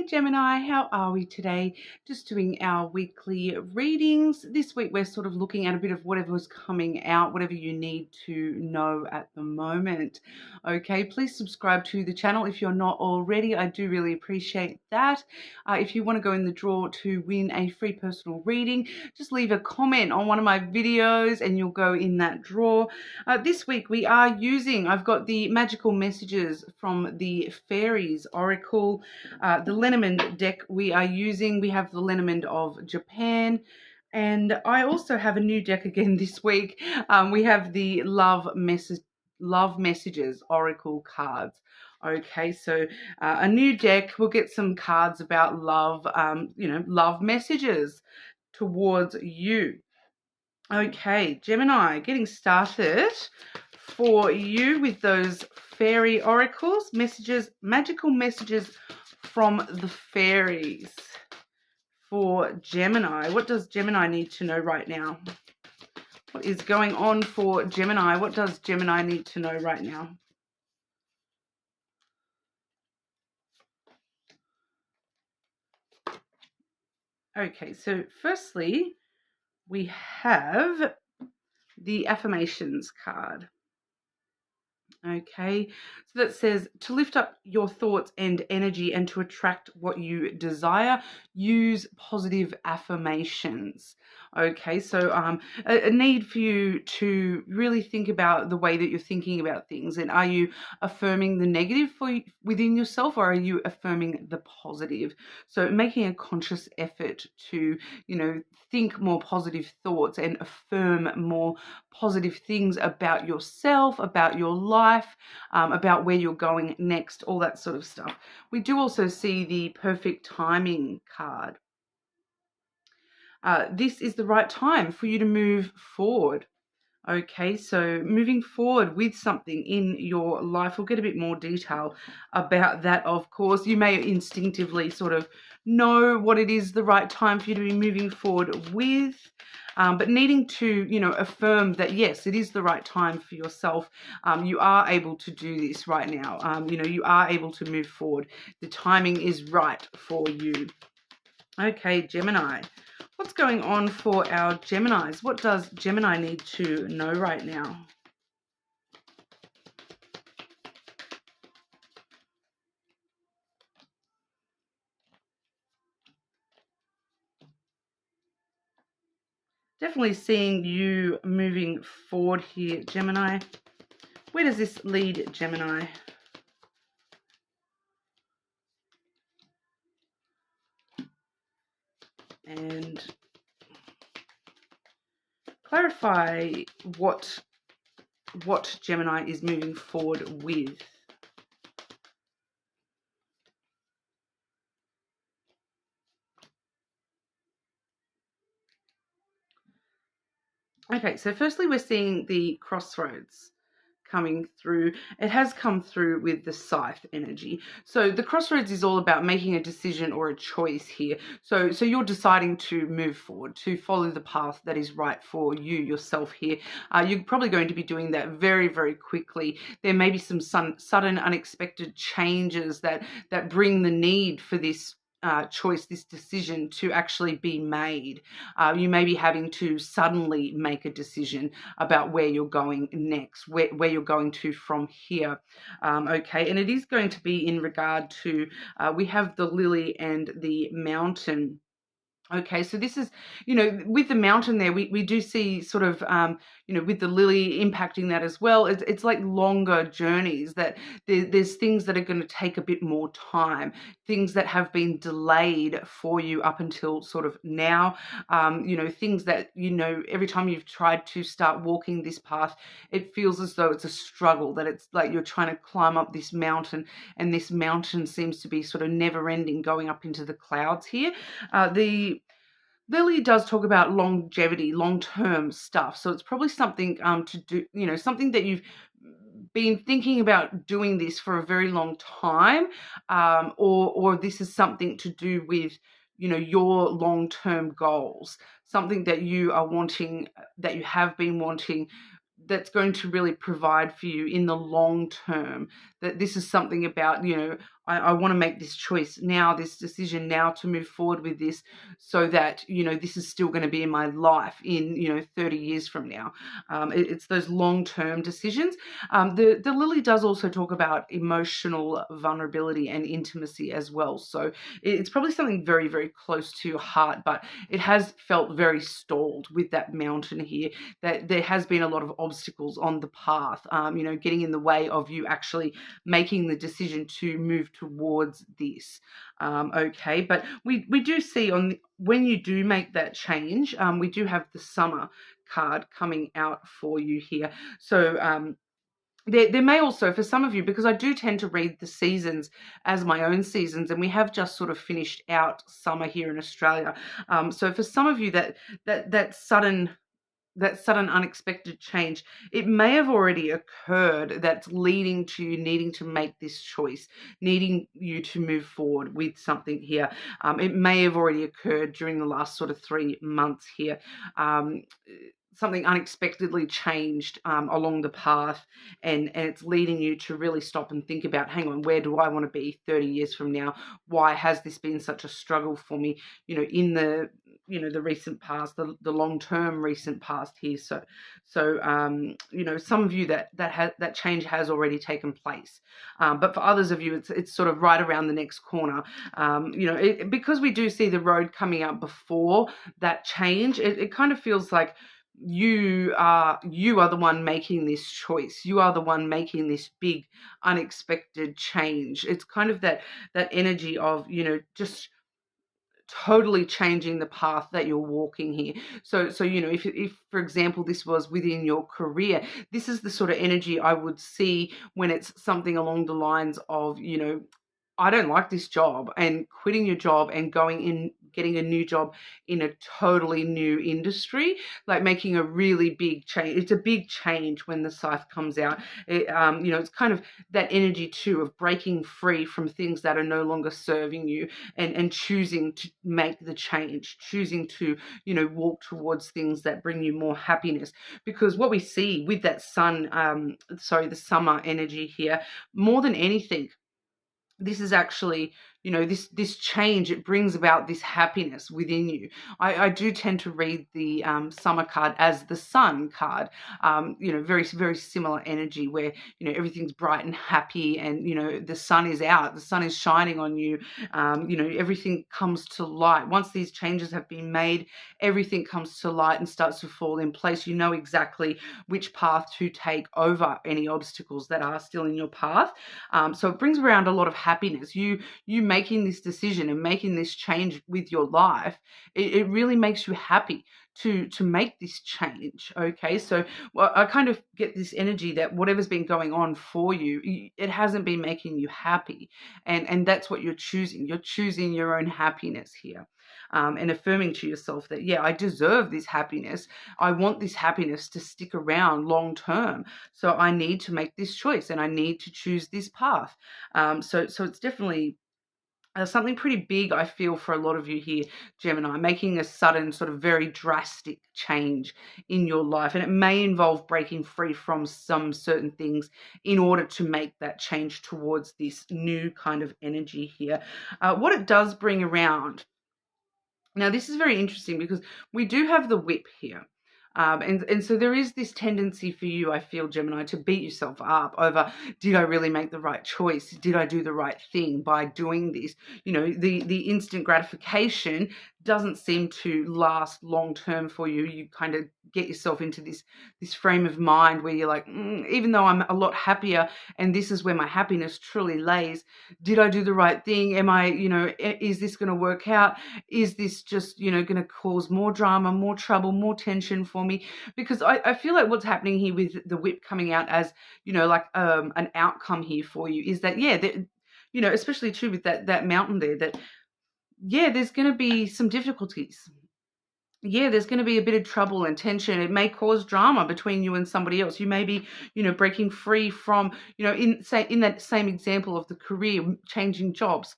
Gemini, how are we today? Just doing our weekly readings. This week we're sort of looking at a bit of whatever's coming out, whatever you need to know at the moment. Okay, please subscribe to the channel if you're not already. I do really appreciate that. If you want to go in the draw to win a free personal reading, just leave a comment on one of my videos and you'll go in that draw. This week we are I've got the magical messages from the Fairies Oracle. The Lenormand deck we are using. We have the Lenormand of Japan. And I also have a new deck again this week. We have the Love Messages Oracle cards. Okay, so a new deck. We'll get some cards about love, love messages towards you. Okay, Gemini, getting started for you with those fairy oracles, messages, magical messages from the fairies for Gemini. What does Gemini need to know right now? What is going on for Gemini? What does Gemini need to know right now? Okay, so firstly, we have the affirmations card. Okay, so that says to lift up your thoughts and energy and to attract what you desire, use positive affirmations. Okay, so a need for you to really think about the way that you're thinking about things, and are you affirming the negative within yourself, or are you affirming the positive? So making a conscious effort to, think more positive thoughts and affirm more positive things about yourself, about your life, about where you're going next, all that sort of stuff. We do also see the perfect timing card. This is the right time for you to move forward. Okay, so moving forward with something in your life, we'll get a bit more detail about that, of course. You may instinctively sort of know what it is the right time for you to be moving forward with, but needing to, affirm that, yes, it is the right time for yourself. You are able to do this right now. You are able to move forward. The timing is right for you. Okay, Gemini. What's going on for our Geminis? What does Gemini need to know right now? Definitely seeing you moving forward here, Gemini. Where does this lead, Gemini? And clarify what Gemini is moving forward with. Okay, so firstly we're seeing the crossroads coming through. It has come through with the scythe energy. So the crossroads is all about making a decision or a choice here. So you're deciding to move forward, to follow the path that is right for you yourself here. You're probably going to be doing that very, very quickly. There may be some sudden unexpected changes that bring the need for this choice, this decision to actually be made. You may be having to suddenly make a decision about where you're going next, where you're going to from here. Okay, and it is going to be in regard to, we have the lily and the mountain. Okay, so this is, with the mountain there, we do see sort of, with the lily impacting that as well. It's like longer journeys that there's things that are going to take a bit more time, things that have been delayed for you up until sort of now, things that, every time you've tried to start walking this path, it feels as though it's a struggle, that it's like you're trying to climb up this mountain, and this mountain seems to be sort of never ending, going up into the clouds here. The Lily does talk about longevity, long-term stuff. So it's probably something to do, something that you've been thinking about doing this for a very long time, or this is something to do with, your long-term goals, something that you are wanting, that you have been wanting, that's going to really provide for you in the long term. That this is something about, I want to make this choice now, this decision now to move forward with this, so that, this is still going to be in my life in, 30 years from now. It's those long-term decisions. The lily does also talk about emotional vulnerability and intimacy as well. So it's probably something very, very close to your heart, but it has felt very stalled with that mountain here, that there has been a lot of obstacles on the path, getting in the way of you actually making the decision to move towards this. Okay, but we do see when you do make that change, we do have the summer card coming out for you here. So there may also, for some of you, because I do tend to read the seasons as my own seasons, and we have just sort of finished out summer here in Australia. So for some of you, that sudden unexpected change, it may have already occurred, that's leading to you needing to make this choice, needing you to move forward with something here. It may have already occurred during the last sort of 3 months here. Something unexpectedly changed along the path, and it's leading you to really stop and think about, hang on, where do I want to be 30 years from now? Why has this been such a struggle for me, in the recent past, the long-term recent past here. So some of you that change has already taken place, but for others of you, it's sort of right around the next corner. Because we do see the road coming up before that change, it kind of feels like you are the one making this choice. You are the one making this big unexpected change. It's kind of that energy of, just totally changing the path that you're walking here. So if for example this was within your career, this is the sort of energy I would see when it's something along the lines of, I don't like this job, and quitting your job and going in, getting a new job in a totally new industry, like making a really big change. It's a big change when the scythe comes out. It's kind of that energy too of breaking free from things that are no longer serving you, and choosing to make the change, choosing to, walk towards things that bring you more happiness. Because what we see with that the summer energy here, more than anything, this is actually, this change, it brings about this happiness within you. I do tend to read the summer card as the sun card, very, very similar energy where, everything's bright and happy, and, the sun is out, the sun is shining on you, everything comes to light. Once these changes have been made, everything comes to light and starts to fall in place. You know exactly which path to take over any obstacles that are still in your path. So it brings around a lot of happiness. You making this decision and making this change with your life, it really makes you happy to make this change. Okay, so I kind of get this energy that whatever's been going on for you, it hasn't been making you happy, and that's what you're choosing. You're choosing your own happiness here, and affirming to yourself that, yeah, I deserve this happiness. I want this happiness to stick around long term, so I need to make this choice and I need to choose this path. So it's definitely something pretty big, I feel, for a lot of you here, Gemini, making a sudden sort of very drastic change in your life. And it may involve breaking free from some certain things in order to make that change towards this new kind of energy here. What it does bring around, now this is very interesting because we do have the whip here. And so there is this tendency for you, I feel, Gemini, to beat yourself up over, did I really make the right choice? Did I do the right thing by doing this? The instant gratification doesn't seem to last long term for you. You kind of get yourself into this frame of mind where you're like, even though I'm a lot happier and this is where my happiness truly lays, did I do the right thing? Am I, is this going to work out? Is this just, going to cause more drama, more trouble, more tension for me? Because I feel like what's happening here with the whip coming out as, an outcome here for you is that, especially too with that mountain there, that, there's going to be some difficulties. There's going to be a bit of trouble and tension. It may cause drama between you and somebody else. You may be, breaking free from, in that same example of the career, changing jobs.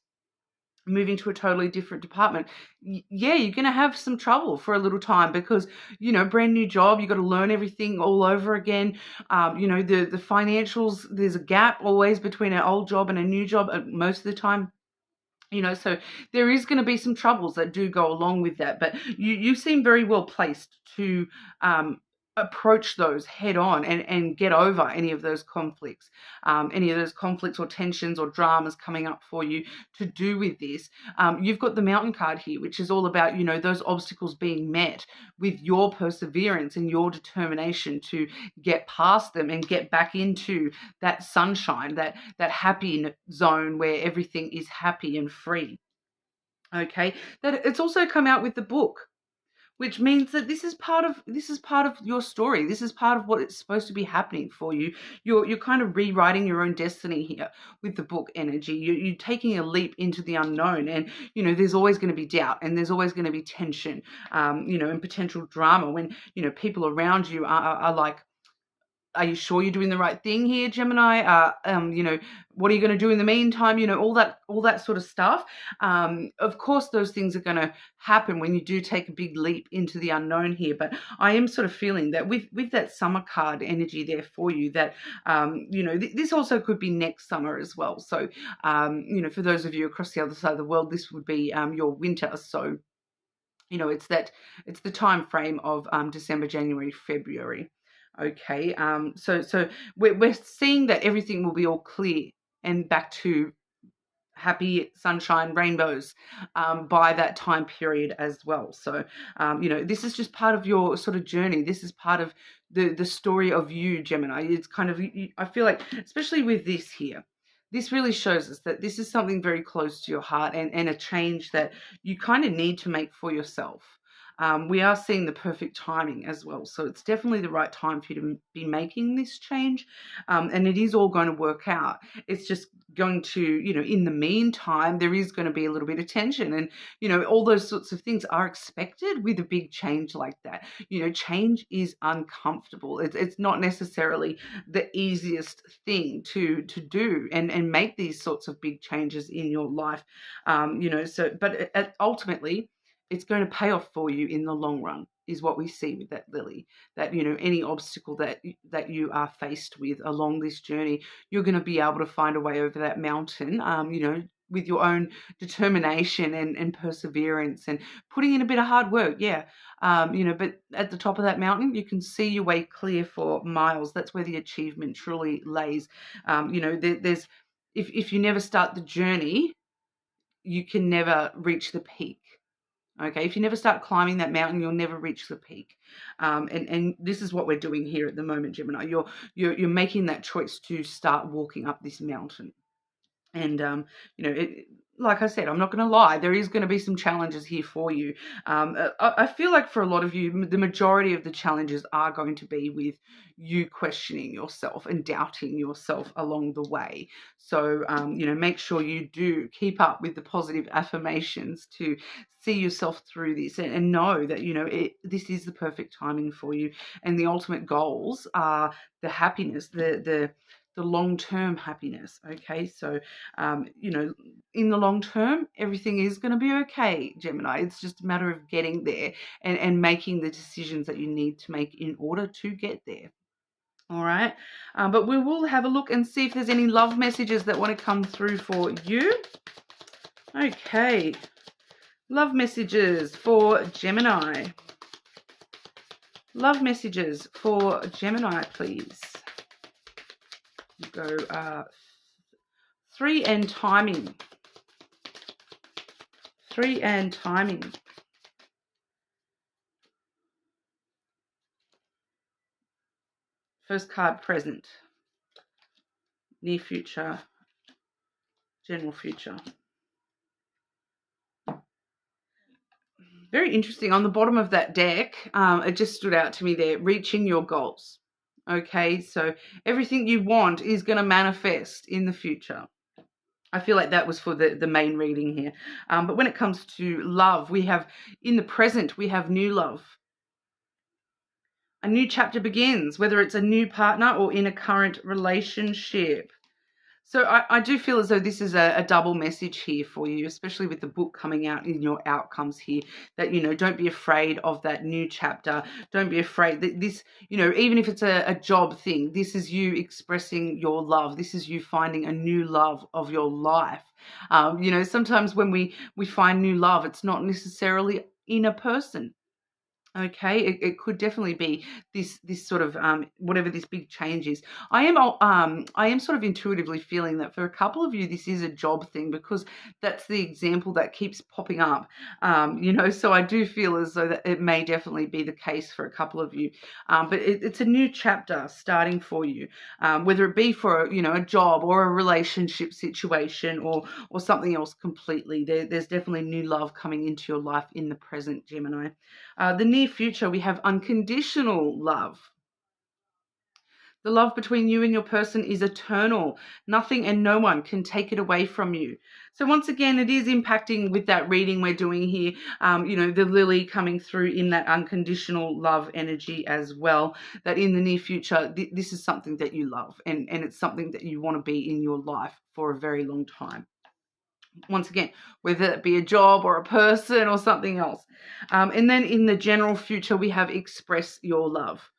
moving to a totally different department, yeah, you're going to have some trouble for a little time because, brand new job, you got to learn everything all over again. The financials, there's a gap always between an old job and a new job most of the time. So there is going to be some troubles that do go along with that, but you seem very well placed to approach those head on and get over any of those conflicts, or tensions or dramas coming up for you to do with this. You've got the Mountain card here, which is all about, those obstacles being met with your perseverance and your determination to get past them and get back into that sunshine, that happy zone where everything is happy and free. Okay, that it's also come out with the book, which means that this is part of your story. This is part of what it's supposed to be happening for you. You're kind of rewriting your own destiny here with the book energy. You're taking a leap into the unknown, and there's always going to be doubt, and there's always going to be tension, and potential drama when people around you are like, are you sure you're doing the right thing here, Gemini? What are you going to do in the meantime? All that sort of stuff. Of course, those things are going to happen when you do take a big leap into the unknown here. But I am sort of feeling that with that summer card energy there for you, that, this also could be next summer as well. So, for those of you across the other side of the world, this would be your winter. So, it's the time frame of December, January, February. Okay, so we're seeing that everything will be all clear and back to happy sunshine, rainbows by that time period as well. So, this is just part of your sort of journey. This is part of the story of you, Gemini. It's kind of, I feel like, especially with this here, this really shows us that this is something very close to your heart and a change that you kind of need to make for yourself. We are seeing the perfect timing as well. So it's definitely the right time for you to be making this change. And it is all going to work out. It's just going to, in the meantime, there is going to be a little bit of tension. And, all those sorts of things are expected with a big change like that. Change is uncomfortable. It's not necessarily the easiest thing to do and make these sorts of big changes in your life. But ultimately, it's going to pay off for you in the long run, is what we see with that lily. That, any obstacle that you are faced with along this journey, you're going to be able to find a way over that mountain, with your own determination and perseverance and putting in a bit of hard work. Yeah. But at the top of that mountain, you can see your way clear for miles. That's where the achievement truly lays. There's, if you never start the journey, you can never reach the peak. Okay, if you never start climbing that mountain, you'll never reach the peak. And this is what we're doing here at the moment, Gemini. You're making that choice to start walking up this mountain. And, like I said, I'm not going to lie, there is going to be some challenges here for you. I feel like for a lot of you, the majority of the challenges are going to be with you questioning yourself and doubting yourself along the way. So, make sure you do keep up with the positive affirmations to see yourself through this and know that, this is the perfect timing for you. And the ultimate goals are the happiness, the long-term happiness. Okay, so in the long term, everything is going to be okay, Gemini. It's just a matter of getting there and making the decisions that you need to make in order to get there. All right, but we will have a look and see if there's any love messages that want to come through for you. Okay, love messages for Gemini. Love messages for Gemini, please. Go 3 and timing. 3 and timing. First card, present. Near future. General future. Very interesting. On the bottom of that deck, it just stood out to me there, reaching your goals. Okay, so everything you want is going to manifest in the future. I feel like that was for the main reading here. But when it comes to love, we have, in the present, we have new love. A new chapter begins, whether it's a new partner or in a current relationship. So I do feel as though this is a double message here for you, especially with the book coming out in your outcomes here, that, don't be afraid of that new chapter. Don't be afraid that this, even if it's a job thing, this is you expressing your love. This is you finding a new love of your life. Sometimes when we find new love, it's not necessarily in a person. Okay, it could definitely be this sort of whatever this big change is. I am sort of intuitively feeling that for a couple of you this is a job thing, because that's the example that keeps popping up. So I do feel as though that it may definitely be the case for a couple of you. But it's a new chapter starting for you, whether it be for a job or a relationship situation or something else completely. There's definitely new love coming into your life in the present, Gemini. The near future, we have unconditional love. The love between you and your person is eternal. Nothing and no one can take it away from you. So once again, it is impacting with that reading we're doing here, the lily coming through in that unconditional love energy as well, that in the near future, this is something that you love, and it's something that you want to be in your life for a very long time. Once again, whether it be a job or a person or something else. And then in the general future, we have express your love.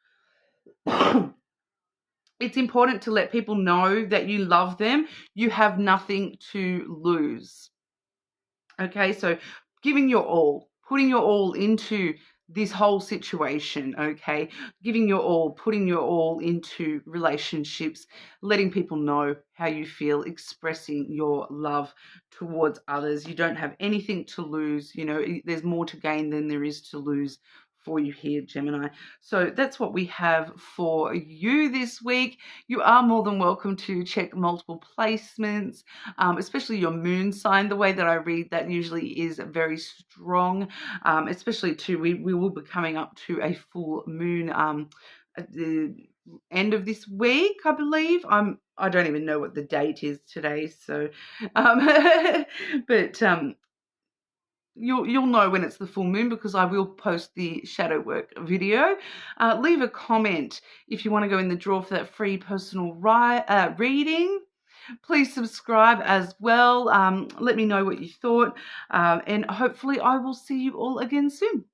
It's important to let people know that you love them. You have nothing to lose. Okay, so giving your all, putting your all into this whole situation, okay? Giving your all, putting your all into relationships, letting people know how you feel, expressing your love towards others. You don't have anything to lose. There's more to gain than there is to lose for you here, Gemini. So that's what we have for you this week. You are more than welcome to check multiple placements, especially your moon sign. The way that I read that usually is very strong, especially too, we will be coming up to a full moon at the end of this week, I believe. I don't even know what the date is today, so but you'll know when it's the full moon, because I will post the shadow work video. Leave a comment if you want to go in the draw for that free personal reading. Please subscribe as well. Let me know what you thought, and hopefully I will see you all again soon.